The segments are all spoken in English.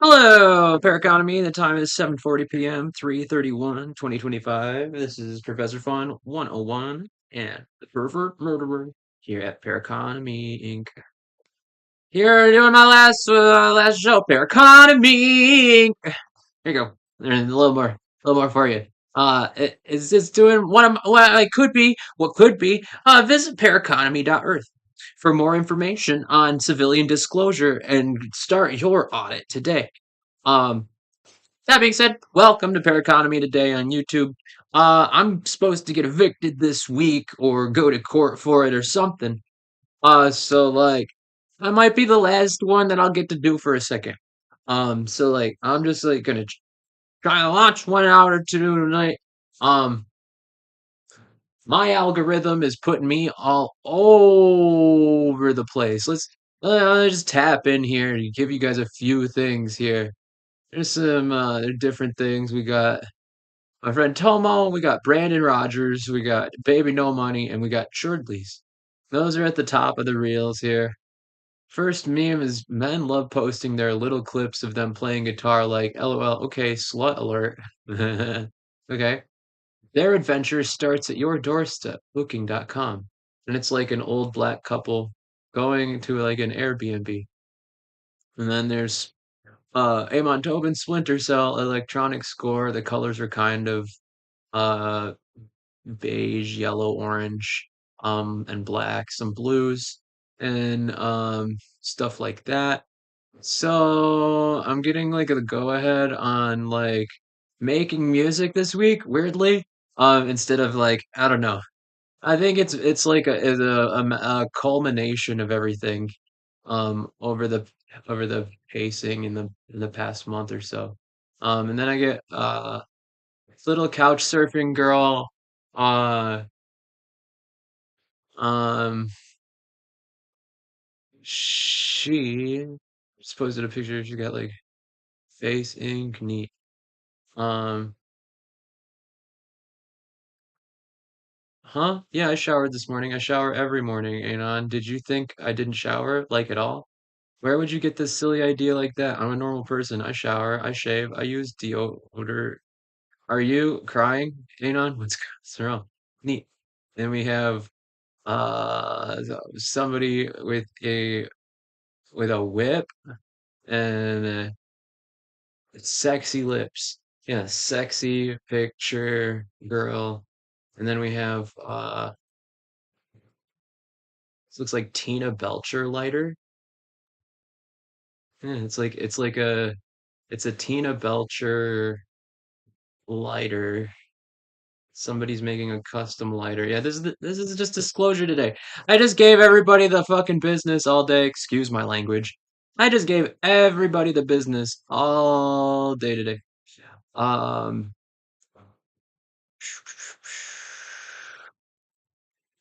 Hello, Paraconomy. The time is 7:40 p.m., 3/31/2025. This is Professor Fun 101 and the Pervert Murderer here at Paraconomy Inc. Here doing my last show, Paraconomy Inc. Here you go. There's a little more for you. It's just doing one of what I could be, what could be. Visit paraconomy.earth for more information on civilian disclosure and start your audit today. Um, that being said, welcome to Paraconomy today on YouTube. I'm supposed to get evicted this week or go to court for it or something. So like, I might be the last one that I'll get to do for a second. So like, I'm just like gonna try to launch one out or two tonight. Um, my algorithm is putting me all over the place. Let's just tap in here and give you guys a few things here. There's some different things. We got my friend Tomo, we got Brandon Rogers, we got Baby No Money, and we got Shordleys. Those are at the top of the reels here. First meme is men love posting their little clips of them playing guitar like LOL, okay, slut alert. Okay. Their adventure starts at your doorstep, booking.com. And it's like an old black couple going to like an Airbnb. And then there's Amon Tobin Splinter Cell electronic score. The colors are kind of uh beige, yellow, orange, and black, some blues, and stuff like that. So I'm getting like a go ahead on like making music this week, weirdly. Instead of like I don't know. I think it's like a culmination of everything over the pacing in the past month or so. And then I get little couch surfing girl. Uh, um, she just posted a picture. She got like face ink neat. Um, huh? Yeah, I showered this morning. I shower every morning, Anon. Did you think I didn't shower like at all? Where would you get this silly idea like that? I'm a normal person. I shower, I shave, I use deodorant. Are you crying, Anon? What's wrong? Neat. Then we have somebody with a whip and sexy lips. Yeah, sexy picture girl. And then we have this looks like Tina Belcher lighter. Yeah, it's a Tina Belcher lighter. Somebody's making a custom lighter. Yeah, this is just disclosure today. I just gave everybody the fucking business all day. Excuse my language. I just gave everybody the business all day today. Um,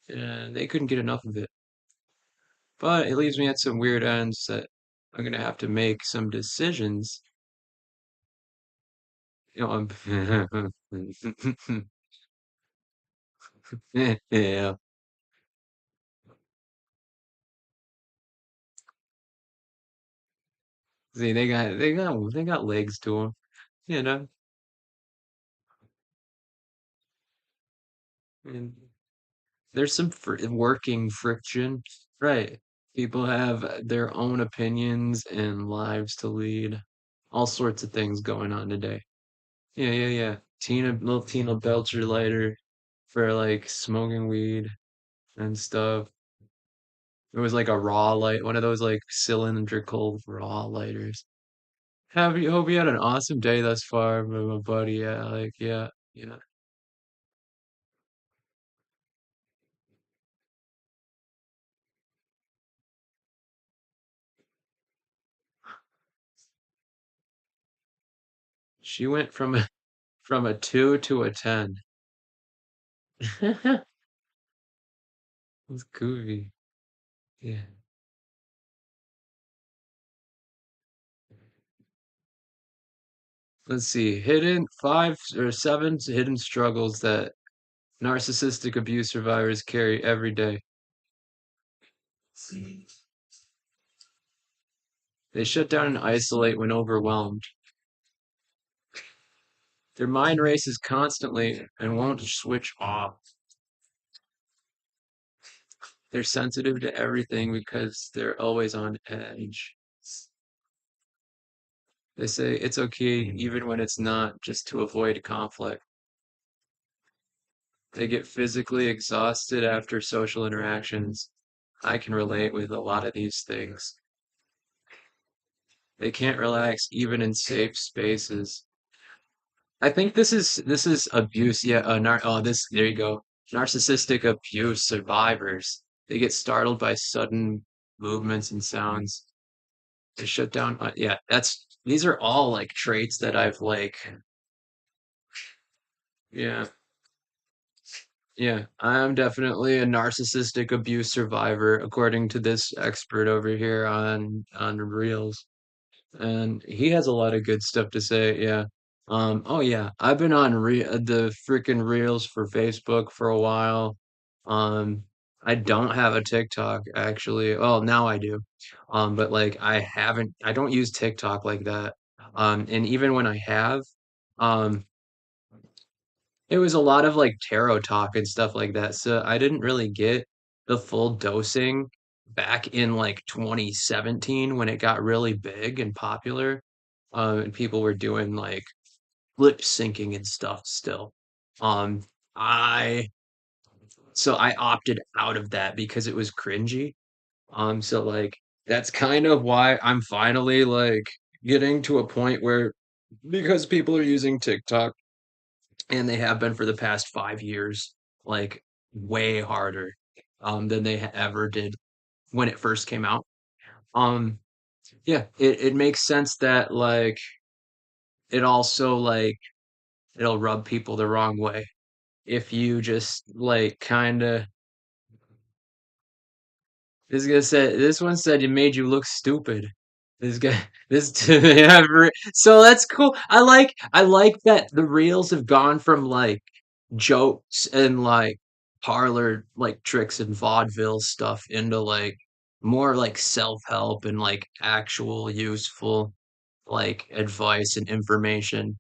yeah, they couldn't get enough of it. But it leaves me at some weird ends that I'm gonna have to make some decisions. You know, yeah. See, they got legs to them. You know, and there's some working friction, right? People have their own opinions and lives to lead. All sorts of things going on today. Yeah, yeah, yeah. Little Tina Belcher lighter for like smoking weed and stuff. It was like a raw light, one of those like cylindrical raw lighters. Hope you had an awesome day thus far, my buddy. Yeah, like yeah, yeah. She went from from a 2 to a 10. It's goofy. Yeah. Let's see. Hidden five or seven hidden struggles that narcissistic abuse survivors carry every day. They shut down and isolate when overwhelmed. Their mind races constantly and won't switch off. They're sensitive to everything because they're always on edge. They say it's okay even when it's not, just to avoid conflict. They get physically exhausted after social interactions. I can relate with a lot of these things. They can't relax even in safe spaces. I think this is abuse. Yeah, this there you go. Narcissistic abuse survivors. They get startled by sudden movements and sounds. They shut down. Yeah, that's these are all like traits that I've like. Yeah, yeah. I'm definitely a narcissistic abuse survivor, according to this expert over here on Reels. And he has a lot of good stuff to say. Yeah. Oh yeah, I've been on the freaking Reels for Facebook for a while. Um, I don't have a TikTok actually. Well, now I do. But like I don't use TikTok like that. And even when I have, um, it was a lot of like tarot talk and stuff like that. So I didn't really get the full dosing back in like 2017 when it got really big and popular. And people were doing like lip syncing and stuff still. Um, I I opted out of that because it was cringy. So like that's kind of why I'm finally like getting to a point where because people are using TikTok and they have been for the past 5 years, like way harder than they ever did when it first came out. Um, yeah, it makes sense that like it also like it'll rub people the wrong way if you just like kind of this one said it made you look stupid. This guy, this yeah, so that's cool. I like that the reels have gone from like jokes and like parlor like tricks and vaudeville stuff into like more like self-help and like actual useful like advice and information.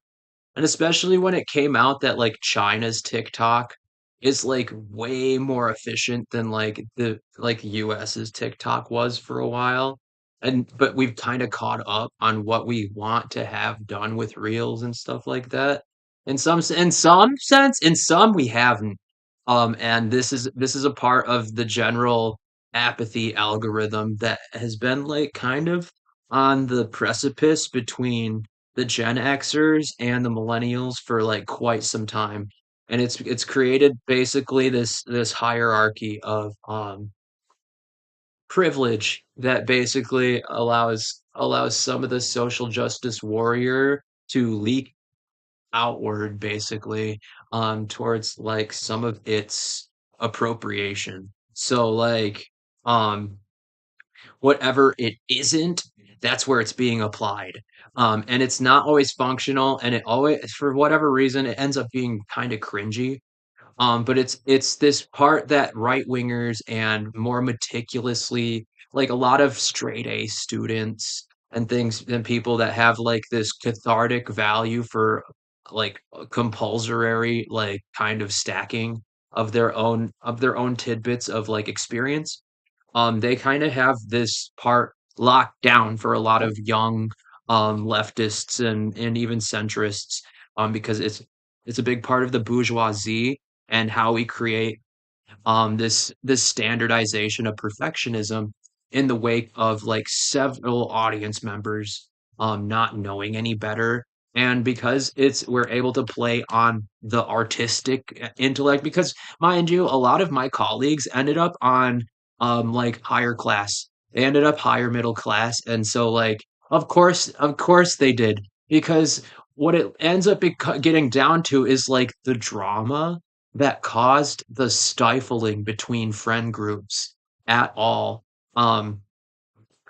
And especially when it came out that like China's TikTok is like way more efficient than like the like US's TikTok was for a while. And but we've kind of caught up on what we want to have done with reels and stuff like that. In some sense, in some we haven't. And this is a part of the general apathy algorithm that has been like kind of on the precipice between the Gen Xers and the millennials for like quite some time. And it's created basically this hierarchy of privilege that basically allows some of the social justice warrior to leak outward basically towards like some of its appropriation. So like um whatever it isn't, that's where it's being applied. And it's not always functional, and it always, for whatever reason, it ends up being kind of cringy. But it's this part that right wingers and more meticulously, like a lot of straight A students and things, and people that have like this cathartic value for like a compulsory like kind of stacking of their own tidbits of like experience, they kind of have this part locked down for a lot of young leftists and even centrists, because it's a big part of the bourgeoisie and how we create this standardization of perfectionism in the wake of like several audience members not knowing any better. And because it's we're able to play on the artistic intellect, because mind you, a lot of my colleagues ended up on like higher class. They ended up higher middle class. And so like of course they did, because what it ends up getting down to is like the drama that caused the stifling between friend groups at all, um,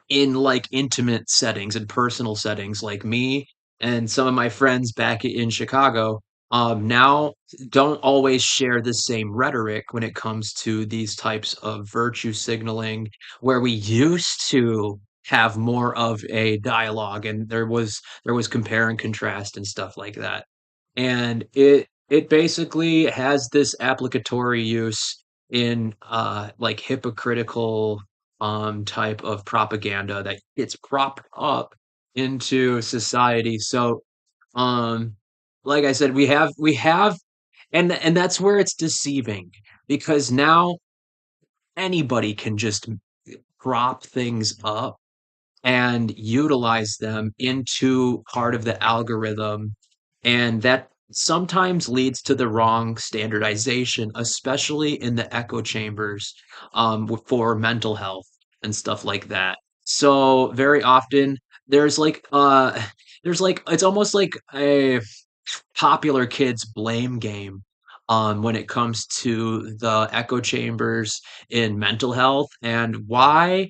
in like intimate settings and personal settings. Like me and some of my friends back in Chicago, now don't always share the same rhetoric when it comes to these types of virtue signaling, where we used to have more of a dialogue, and there was compare and contrast and stuff like that. And it basically has this applicatory use in like hypocritical type of propaganda that gets propped up into society. So um like I said, we have and that's where it's deceiving, because now anybody can just prop things up and utilize them into part of the algorithm. And that sometimes leads to the wrong standardization, especially in the echo chambers for mental health and stuff like that. So very often there's like it's almost like a popular kids blame game when it comes to the echo chambers in mental health, and why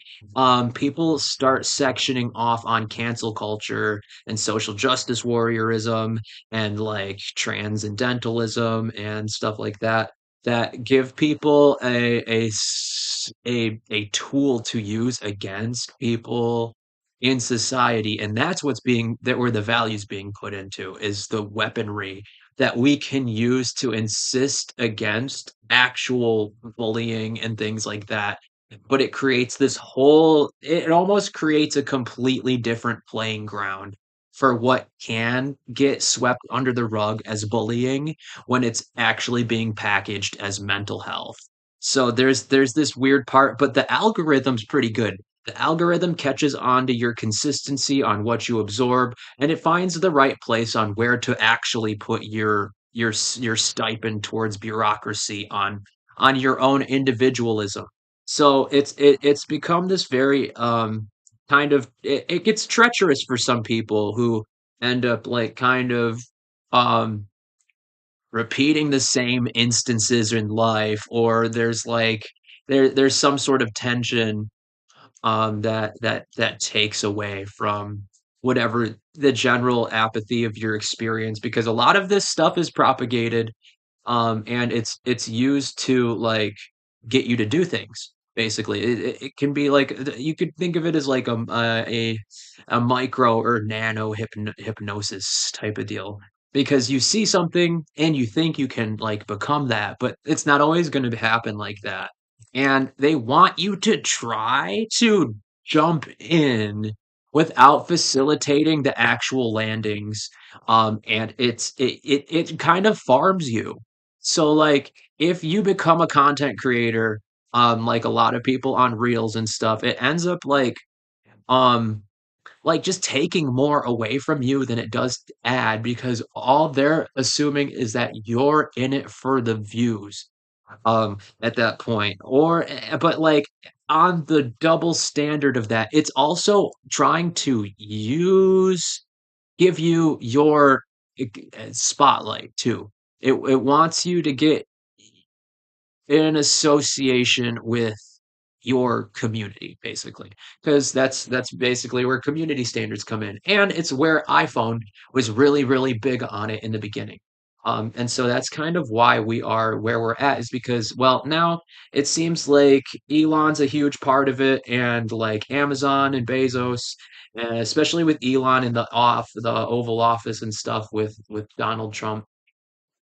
people start sectioning off on cancel culture and social justice warriorism and like transcendentalism and stuff like that, that give people a tool to use against people in society. And that's where the values being put into, is the weaponry that we can use to insist against actual bullying and things like that. But it almost creates a completely different playing ground for what can get swept under the rug as bullying when it's actually being packaged as mental health. So there's this weird part, but the algorithm's pretty good. The algorithm catches on to your consistency on what you absorb, and it finds the right place on where to actually put your stipend towards bureaucracy on your own individualism. So it's become this very it gets treacherous for some people who end up like kind of um repeating the same instances in life, or there's some sort of tension that takes away from whatever the general apathy of your experience, because a lot of this stuff is propagated, and it's used to like get you to do things. Basically, it can be like you could think of it as like a micro or nano hypnosis type of deal, because you see something and you think you can like become that, but it's not always going to happen like that. And they want you to try to jump in without facilitating the actual landings. And it kind of farms you. So like if you become a content creator, like a lot of people on Reels and stuff, it ends up um like just taking more away from you than it does to add, because all they're assuming is that you're in it for the views at that point. But like on the double standard of that, it's also trying to give you your spotlight too. It wants you to get in association with your community, basically, because that's basically where community standards come in, and it's where iPhone was really really big on it in the beginning. And so that's kind of why we are where we're at, is because, well, now it seems like Elon's a huge part of it, and like Amazon and Bezos, and especially with Elon in the Oval Office and stuff with Donald Trump,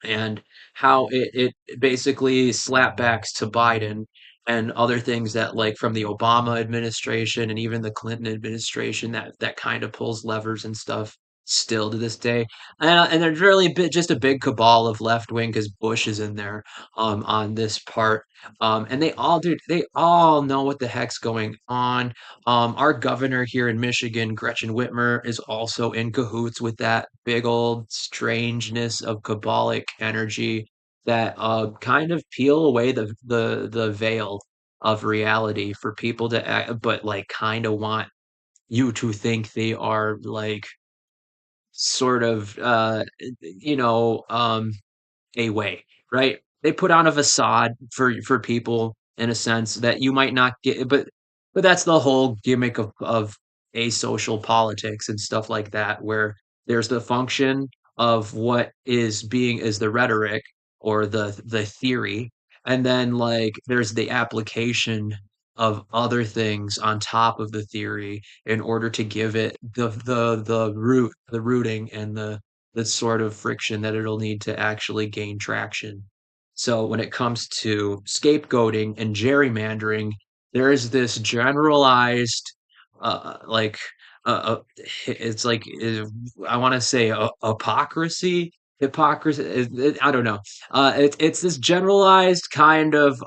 and how it basically slapbacks to Biden and other things that, like, from the Obama administration and even the Clinton administration, that kind of pulls levers and stuff still to this day. And there's really just a big cabal of left wing, because Bush is in there on this part. And they all know what the heck's going on. Our governor here in Michigan, Gretchen Whitmer, is also in cahoots with that big old strangeness of cabalic energy that kind of peel away the veil of reality for people to act, but like kind of want you to think they are like sort of a way, right? They put on a facade for people in a sense that you might not get, but that's the whole gimmick of asocial politics and stuff like that, where there's the function of what is the rhetoric or the theory, and then like there's the application of other things on top of the theory in order to give it the rooting and the sort of friction that it'll need to actually gain traction. So when it comes to scapegoating and gerrymandering, there is this generalized like it's like I want to say hypocrisy, I don't know. It's this generalized kind of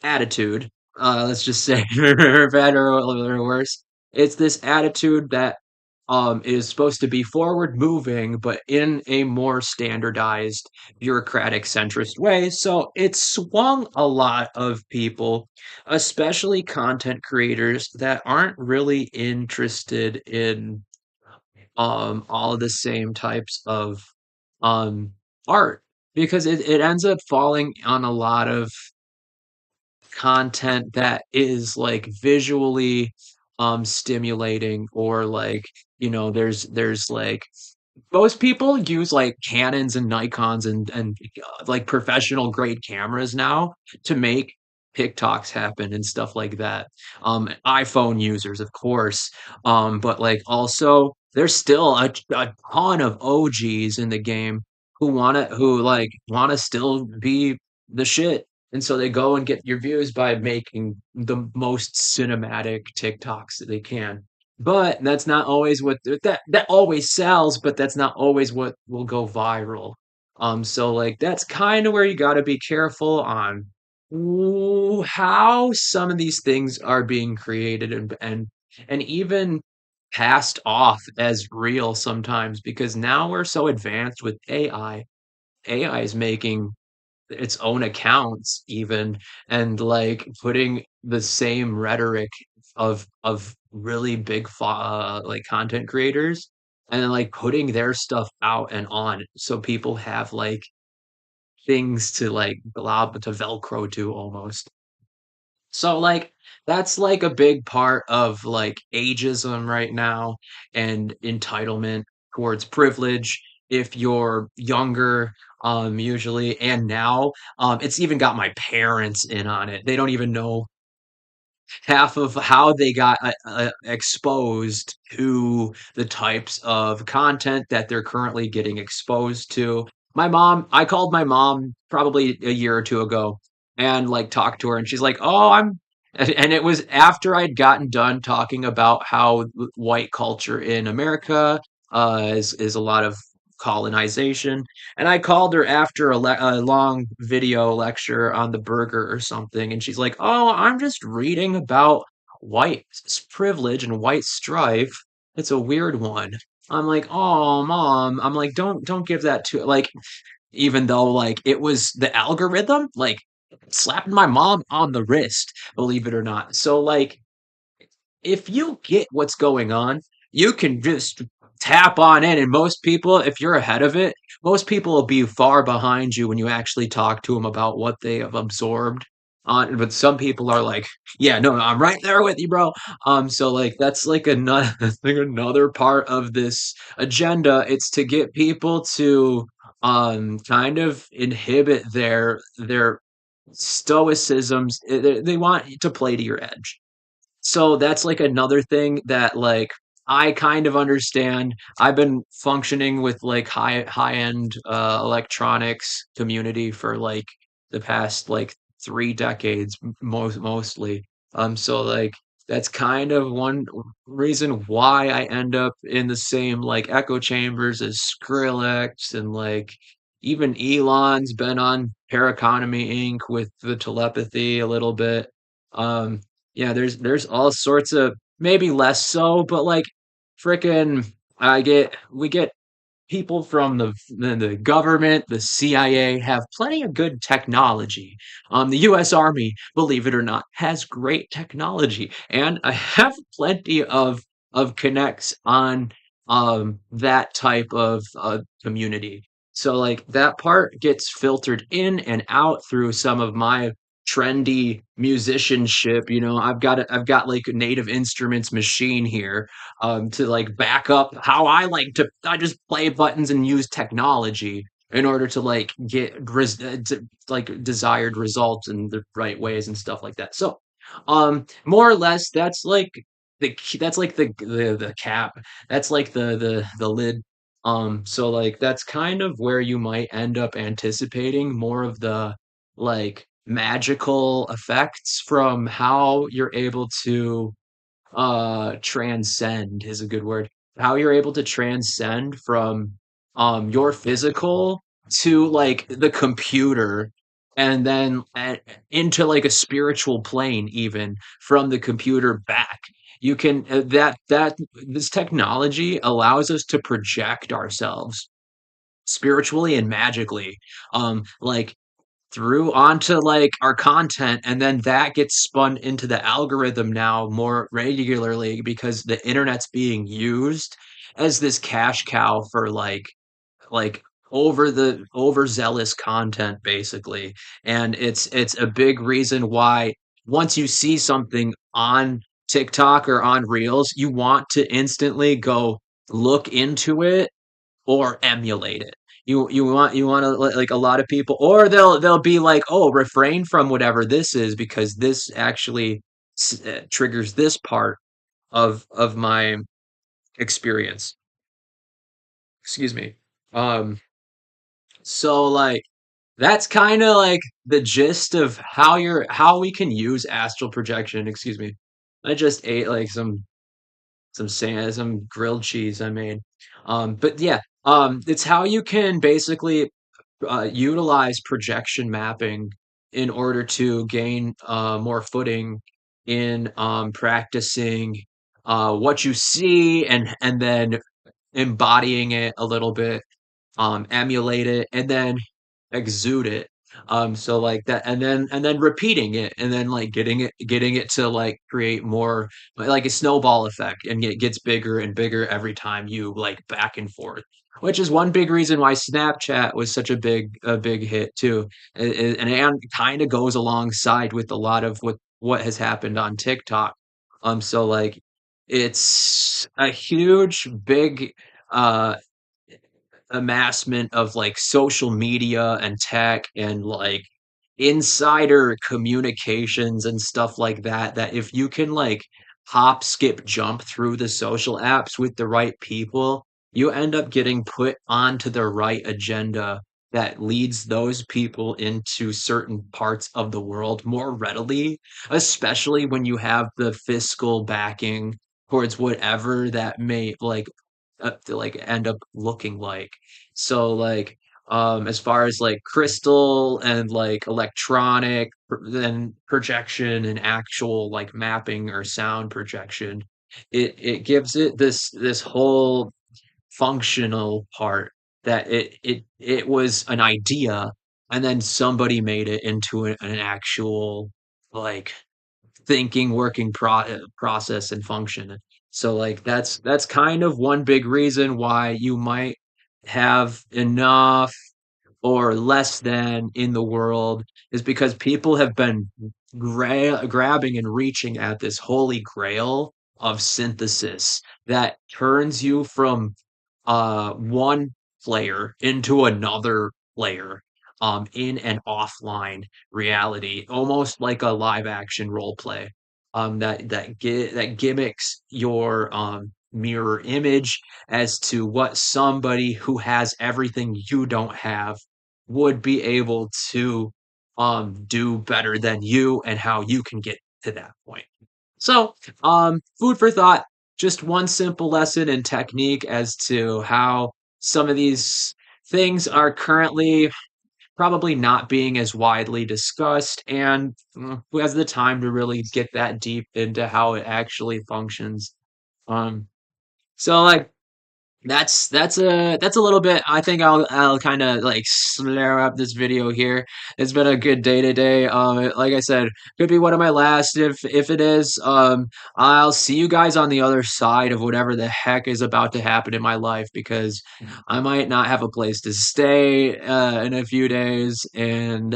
attitude, let's just say, for better or worse. It's this attitude that is supposed to be forward moving, but in a more standardized, bureaucratic centrist way. So it's swung a lot of people, especially content creators that aren't really interested in all of the same types of um art, because it ends up falling on a lot of content that is like visually stimulating, or like, there's like most people use like Canons and Nikons and like professional grade cameras now to make TikToks happen and stuff like that. iPhone users, of course, but like also there's still a ton of OGs in the game who like wanna still be the shit. And so they go and get your views by making the most cinematic TikToks that they can. But that's not always what that always sells, but that's not always what will go viral. So like that's kind of where you got to be careful on how some of these things are being created and even passed off as real sometimes, because now we're so advanced with AI. AI is making its own accounts even, and like putting the same rhetoric of really big like content creators, and then like putting their stuff out and on, so people have like things to like glob to velcro to almost. So like that's like a big part of like ageism right now, and entitlement towards privilege if you're younger, usually. And now it's even got my parents in on it. They don't even know half of how they got exposed to the types of content that they're currently getting exposed to. I called my mom probably a year or two ago and like talked to her, and she's like, "Oh, and it was after I'd gotten done talking about how white culture in America is a lot of colonization. And I called her after a long video lecture on the burger or something, and she's like, "Oh, I'm just reading about privilege and white strife. It's a weird one." I'm like, "Oh, mom." I'm like, "Don't give that to like." Even though like it was the algorithm, like slapping my mom on the wrist, believe it or not. So like if you get what's going on, you can just tap on in. And most people, if you're ahead of it, most people will be far behind you when you actually talk to them about what they have absorbed. But some people are like, yeah, no, I'm right there with you, bro. So like that's like another like another part of this agenda. It's to get people to kind of inhibit their stoicisms. They want to play to your edge. So that's like another thing that like I kind of understand. I've been functioning with like high end electronics community for like the past like 3 decades, mostly. So like that's kind of one reason why I end up in the same like echo chambers as Skrillex, and like even Elon's been on Paraconomy Inc. with the telepathy a little bit. Um, yeah, there's all sorts of, maybe less so, but like frickin' we get people from the government, the CIA have plenty of good technology. The U.S. Army, believe it or not, has great technology, and I have plenty of connects on that type of community. So like that part gets filtered in and out through some of my trendy musicianship. I've got like a Native Instruments machine here to like back up how I just play buttons and use technology in order to like get like desired results in the right ways and stuff like that. So More or less, that's like the cap. That's like the lid. So like that's kind of where you might end up anticipating more of the like magical effects from how you're able to transcend is a good word. How you're able to transcend from your physical to like the computer and then into like a spiritual plane even from the computer back. You can that this technology allows us to project ourselves spiritually and magically like through onto like our content, and then that gets spun into the algorithm now more regularly because the internet's being used as this cash cow for like overzealous content basically. And it's a big reason why once you see something on TikTok or on Reels, you want to instantly go look into it or emulate it. You want to like a lot of people, or they'll be like, oh, refrain from whatever this is because this actually triggers this part of my experience. Excuse me. Um, so like that's kind of like the gist of how we can use astral projection. Excuse me. I just ate like some grilled cheese I made. But yeah, it's how you can basically utilize projection mapping in order to gain more footing in practicing what you see and then embodying it a little bit, emulate it, and then exude it. So like that, and then repeating it, and then like getting it to like create more like a snowball effect, and it gets bigger and bigger every time you like back and forth. Which is one big reason why Snapchat was such a big hit too, and kind of goes alongside with a lot of what has happened on TikTok. So like it's a huge big uh amassment of like social media and tech and like insider communications and stuff like that, that if you can like hop skip jump through the social apps with the right people, you end up getting put onto the right agenda that leads those people into certain parts of the world more readily, especially when you have the fiscal backing towards whatever that may to like end up looking like. So like as far as like crystal and like electronic then projection and actual like mapping or sound projection, it gives it this whole functional part that it was an idea and then somebody made it into an actual like thinking working process and function. So like that's kind of one big reason why you might have enough or less than in the world, is because people have been grabbing and reaching at this holy grail of synthesis that turns you from one player into another player in an offline reality, almost like a live action role play. That gimmicks your mirror image as to what somebody who has everything you don't have would be able to do better than you, and how you can get to that point. So, food for thought, just one simple lesson and technique as to how some of these things are currently probably not being as widely discussed, and who has the time to really get that deep into how it actually functions. Um, so like that's a little bit. I think I'll kind of like slur up this video here. It's been a good day today. Like I said, could be one of my last. If it is, I'll see you guys on the other side of whatever the heck is about to happen in my life, because I might not have a place to stay in a few days, and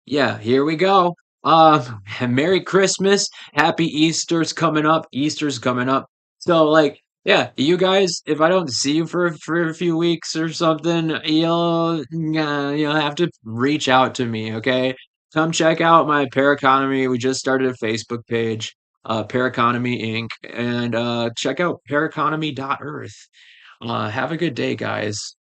yeah, here we go. Merry Christmas, Happy Easter's coming up. Easter's coming up. So like, yeah, you guys, if I don't see you for a few weeks or something, you'll have to reach out to me, okay? Come check out my Paraconomy. We just started a Facebook page, Paraconomy Inc. And check out paraconomy.earth. Have a good day, guys.